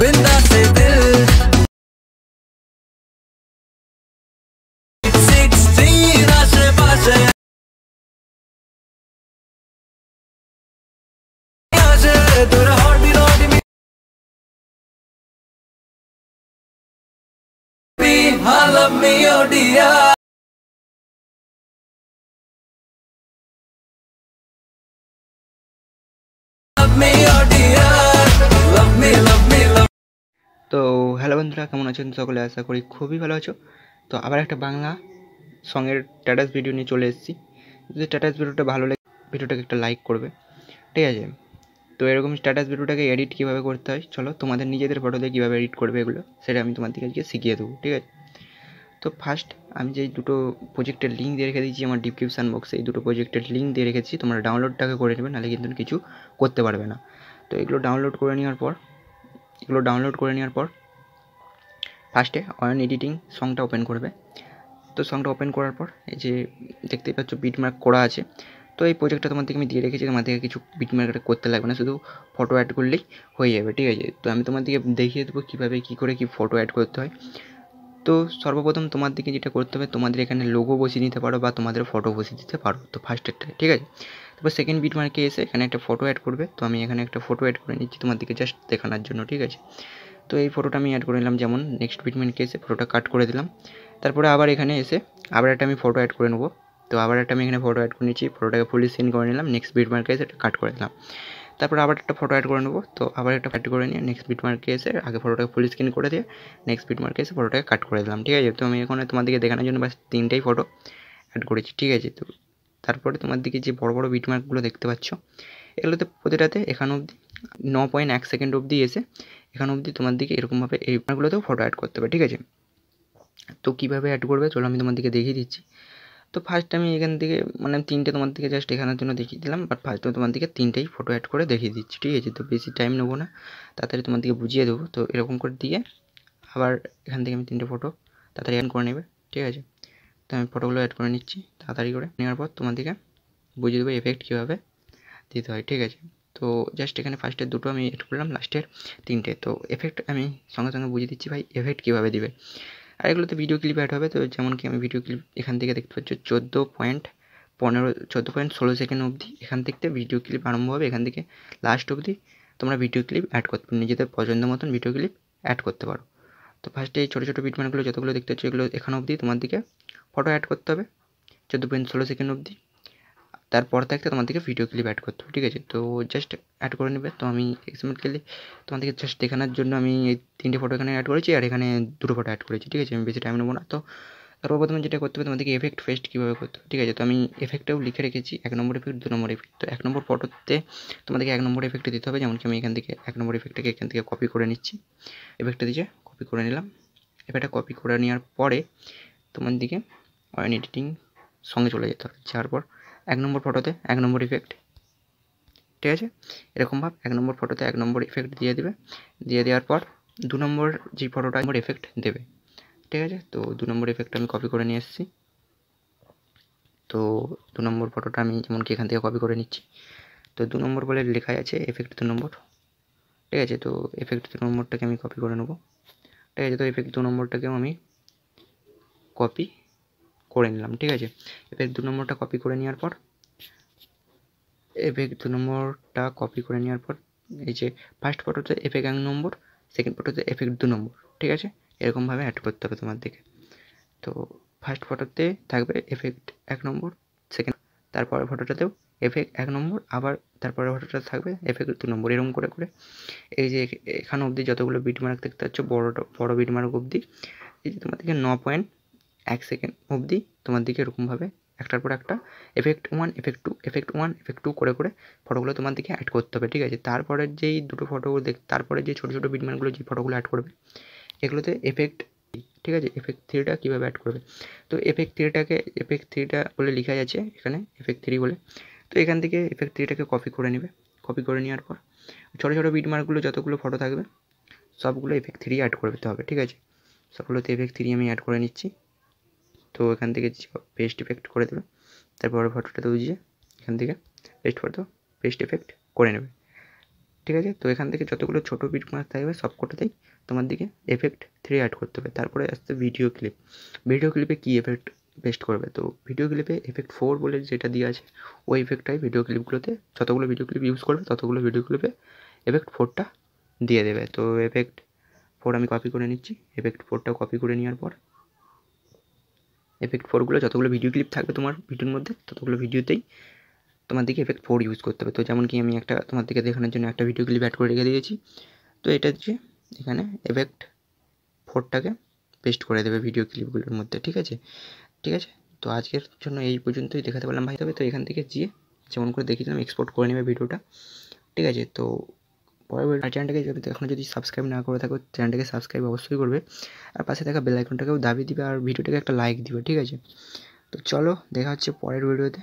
बिंदा से दिल 16 आशे-पाशे आशे তোর hoodie রডি me love me oh dear love me oh dear love me love me love তো হ্যালো বন্ধুরা, কেমন আছেন সকলে? আশা করি খুবই ভালো আছো। তো আবার একটা বাংলা সঙের স্ট্যাটাস ভিডিও নিয়ে চলে এসেছি। যদি স্ট্যাটাস ভিডিওটা ভালো লাগে ভিডিওটাকে একটা লাইক করবে, ঠিক আছে? তো এরকম স্ট্যাটাস ভিডিওটাকে এডিট কীভাবে করতে হয়, চলো তোমাদের নিজেদের ফটো দিয়ে কীভাবে এডিট করবে এগুলো সেটা আমি তোমাদেরকে আজকে শিখিয়ে দেবো, ঠিক আছে? তো ফার্স্ট আমি যেই দুটো প্রজেক্টের লিঙ্ক দিয়ে রেখে দিয়েছি আমার ডিসক্রিপশান বক্সে, এই দুটো প্রজেক্টের লিঙ্ক দিয়ে রেখেছি, তোমরা ডাউনলোডটাকে করে নেবে, নাহলে কিন্তু কিছু করতে পারবে না। তো এগুলো ডাউনলোড করে নেওয়ার পর ফার্স্টে অয়ন এডিটিং সংটা ওপেন করবে। তো সংটা ওপেন করার পর এই যে দেখতেই পাচ্ছ বিটমার্ক করা আছে। তো এই প্রজেক্টটা তোমাদেরকে আমি দিয়ে রেখেছি, তোমাদেরকে কিছু বিটমার্ক করতে লাগবে না, শুধু ফটো অ্যাড করলেই হয়ে যাবে, ঠিক আছে? তো আমি তোমাদেরকে দেখিয়ে দেবো কীভাবে কী করে কি ফটো অ্যাড করতে হয়। তো সর্বপ্রথম তোমাদেরকে যেটা করতে হবে, তোমাদের এখানে লোগো বসিয়ে নিতে পারো বা তোমাদের ফটো বসিয়ে দিতে পারো। তো ফার্স্টেরটায়, ঠিক আছে? তারপর সেকেন্ড বিটমার্কে এসে এখানে একটা ফটো অ্যাড করবে। তো আমি এখানে একটা ফটো অ্যাড করে নিচ্ছি তোমাদেরকে জাস্ট দেখানোর জন্য, ঠিক আছে? তো এই ফটোটা আমি অ্যাড করে নিলাম, যেমন নেক্সট বিটমার্কে এসে ফটোটা কাট করে দিলাম। তারপরে আবার এখানে এসে আবার একটা আমি ফটো অ্যাড করে নেবো। তো আবার একটা আমি এখানে ফটো অ্যাড করে নিচ্ছি, ফটোটাকে ফুলি সিন করে নিলাম, নেক্সট বিটমার্কে এসে কাট করে দিলাম। তারপর আবার একটা ফটো অ্যাড করে নেবো। তো আবার একটা অ্যাড করে নিয়ে নেক্সট বিটমার্কে এসে আগে ফটোটাকে ফুল স্ক্রিন করে দিয়ে নেক্সট বিটমার্কে এসে ফটোটাকে কাট করে দিলাম, ঠিক আছে? তো আমি এখন তোমাদেরকে দেখানোর জন্য বাস তিনটেই ফটো অ্যাড করেছি, ঠিক আছে? তো তারপরে তোমাদেরকে যে বড় বড় বিটমার্কগুলো দেখতে পাচ্ছ, এগুলোতে প্রতিটাতে এখান অবধি 9.1 সেকেন্ড অবধি এসে এখান অবধি তোমাদেরকে এরকমভাবে এই বিটমার্কগুলোতেও ফটো অ্যাড করতে হবে, ঠিক আছে? তো কীভাবে অ্যাড করবে চলো আমি তোমাদেরকে দেখিয়ে দিচ্ছি। তো ফার্স্ট আমি এখান থেকে মানে তিনটে তোমাদেরকে জাস্ট দেখানোর জন্য দেখিয়ে দিলাম, বাট ফার্স্ট তোমাদেরকে তিনটেই ফটো অ্যাড করে দেখিয়ে দিচ্ছি, ঠিক আছে? তো বেশি টাইম নেবো না, তাড়াতাড়ি তোমাদেরকে বুঝিয়ে দেবো। তো এরকম করে দিয়ে আবার এখান থেকে আমি তিনটে ফটো তাড়াতাড়ি অ্যাড করে নেবে, ঠিক আছে? তো আমি ফটোগুলো অ্যাড করে নিচ্ছি তাড়াতাড়ি করে। নেওয়ার পর তোমাদেরকে বুঝিয়ে দেবো এফেক্ট কীভাবে দিতে হয়, ঠিক আছে? তো জাস্ট এখানে ফার্স্টের দুটো আমি অ্যাড করলাম, লাস্টের তিনটে। তো এফেক্ট আমি সঙ্গে সঙ্গে বুঝিয়ে দিচ্ছি ভাই এফেক্ট কীভাবে দিবে। আর এগুলোতে ভিডিও ক্লিপ অ্যাড হবে। তো যেমন কি আমি ভিডিও ক্লিপ এখান থেকে দেখতে পাচ্ছ 14.16 সেকেন্ড অবধি এখান থেকে ভিডিও ক্লিপ আরম্ভ হবে, এখান থেকে লাস্ট অবধি তোমরা ভিডিও ক্লিপ অ্যাড করতে পারো, নিজেদের পছন্দ মতন ভিডিও ক্লিপ অ্যাড করতে পারো। তো ফার্স্টে এই ছোটো ছোটো বিটমার্কগুলো যতগুলো দেখতে পাচ্ছ এগুলো এখান অবধি তোমাদেরকে ফটো অ্যাড করতে হবে 14.16 সেকেন্ড অবধি। তারপর থাকতে তোমাদেরকে ভিডিও ক্লিপ অ্যাড করতে হবে, ঠিক আছে? তো জাস্ট অ্যাড করে নেবে। তো আমি এক্সাম্পলি তোমাদেরকে জাস্ট দেখানোর জন্য আমি এই তিনটে ফটো এখানে অ্যাড করেছি আর এখানে দুটো ফটো অ্যাড করেছি, ঠিক আছে? আমি বেশি টাইম নেবো না। তো সর্বপ্রথমে যেটা করতে হবে তোমাদেরকে এফেক্ট ফেস্ট কীভাবে করতে হবে, ঠিক আছে? তো আমি এফেক্টটাও লিখে রেখেছি, 1 নম্বর এফেক্ট, 2 নম্বর এফেক্ট। তো 1 নম্বর ফটোতে তোমাদেরকে 1 নম্বর এফেক্টে দিতে হবে, যেমন কি আমি এখান থেকে 1 নম্বর এফেক্টটাকে এখান থেকে কপি করে নিচ্ছি, এফেক্টটা দিয়ে কপি করে নিলাম। এফেক্টটা কপি করে নেওয়ার পরে তোমাদেরকে অয়ন এডিটিং সঙ্গে চলে যেতে হবে, যাওয়ার পর 1 নম্বর ফটোতে 1 নম্বর ইফেক্ট, ঠিক আছে? এরকমভাবে 1 নম্বর ফটোতে 1 নম্বর ইফেক্ট দিয়ে দেবে। দিয়ে দেওয়ার পর 2 নম্বর যে ফটোটা এফেক্ট দেবে, ঠিক আছে? তো 2 নম্বর এফেক্ট আমি কপি করে নিয়ে এসেছি। তো 2 নম্বর ফটোটা আমি যেমন কি এখান থেকে কপি করে নিচ্ছি। তো 2 নম্বর বলে লেখাই আছে এফেক্ট 2 নম্বর, ঠিক আছে? তো এফেক্ট 2 নম্বরটাকে আমি কপি করে নেবো, ঠিক আছে? তো এফেক্ট 2 নম্বরটাকেও আমি কপি করে নিলাম, ঠিক আছে? এফেক্ট 2 নম্বরটা কপি করে নেওয়ার পর এফেক্ট 2 নম্বরটা কপি করে নেওয়ার পর এই যে ফার্স্ট ফটোতে এফেক্ট 1 নম্বর, সেকেন্ড ফটোতে এফেক্ট 2 নম্বর, ঠিক আছে? এরকমভাবে অ্যাড করতে হবে তোমাদেরকে। তো ফার্স্ট ফটোতে থাকবে এফেক্ট 1 নম্বর, সেকেন্ড তারপরের ফটোটাতেও এফেক্ট 1 নম্বর, আবার তারপরের ফটোটাতে থাকবে এফেক্ট 2 নম্বর। এরকম করে করে এই যে এখানে অবধি যতগুলো বিটমার্ক দেখতে পাচ্ছ বড় বিটমার্ক অবধি এই যে তোমাদেরকে 9.1 সেকেন্ড অবধি তোমাদেরকে এরকমভাবে একটার পর একটা এফেক্ট 1 এফেক্ট 2 এফেক্ট 1 এফেক্ট 2 করে করে ফটোগুলো তোমাদেরকে অ্যাড করতে হবে, ঠিক আছে? তারপরের যেই দুটো ফটোগুলো তারপরে যে ছোটো ছোটো বিটমার্কগুলো যে ফটোগুলো অ্যাড করবে এগুলোতে এফেক্ট, ঠিক আছে? এফেক্ট 3টা কীভাবে অ্যাড করবে, তো এফেক্ট 3টা বলে লেখা আছে এখানে এফেক্ট 3 বলে। তো এখান থেকে এফেক্ট 3টাকে কপি করে নেবে, কপি করে নেওয়ার পর ছোটো ছোটো বিটমার্কগুলো যতগুলো ফটো থাকবে সবগুলো এফেক্ট 3 অ্যাড করে দিতে হবে, ঠিক আছে? সবগুলোতে এফেক্ট 3 আমি অ্যাড করে নিচ্ছি। তো এখান থেকে পেস্ট ইফেক্ট করে দেবে, তারপর ফটোটাতে বুঝিয়ে এখান থেকে পেস্ট করে দেবো, পেস্ট ইফেক্ট করে নেবে, ঠিক ঠিক আছে। তো এখান থেকে যতগুলো ছোটো বিট মার্ক থাকবে সবকটাতেই তোমার দিকে এফেক্ট 3 অ্যাড করতে হবে। তারপরে আসছে ভিডিও ক্লিপে কী এফেক্ট পেস্ট করবে, তো ভিডিও ক্লিপে এফেক্ট 4 বলে যেটা দেওয়া আছে ওই এফেক্টটাই ভিডিও ক্লিপগুলোতে যতগুলো ভিডিও ক্লিপ ইউজ করবে ততগুলো ভিডিও ক্লিপে এফেক্ট 4টা দিয়ে দেবে। তো এফেক্ট 4 আমি কপি করে নিচ্ছি। এফেক্ট 4টাও কপি করে নেওয়ার পর এফেক্ট 4গুলো যতগুলো ভিডিও ক্লিপ থাকবে তোমার ভিডিওর মধ্যে ততগুলো ভিডিওতেই তোমার দিকে এফেক্ট 4 ইউজ করতে হবে। তো যেমন কি আমি একটা তোমার দিকে দেখানোর জন্য একটা ভিডিও ক্লিপ অ্যাড করে রেখে দিয়েছি। তো এটা হচ্ছে এখানে এফেক্ট 4টাকে পেস্ট করে দেবে ভিডিও ক্লিপগুলোর মধ্যে, ঠিক আছে। তো আজকের জন্য এই পর্যন্তই দেখাতে পারলাম ভাই। তবে তো এখান থেকে যেমন করে দেখিয়েছিলাম এক্সপোর্ট করে নেবে ভিডিওটা, ঠিক আছে। তো পরের চ্যানেলটাকে এখনও যদি সাবস্ক্রাইব না করে থাকো চ্যানেলটাকে সাবস্ক্রাইব অবশ্যই করবে, আর পাশে থাকা বেল আইকনটাকেও দাবিয়ে দিবে, আর ভিডিওটাকে একটা লাইক দিবে, ঠিক আছে। তো চলো দেখা হচ্ছে পরের ভিডিওতে।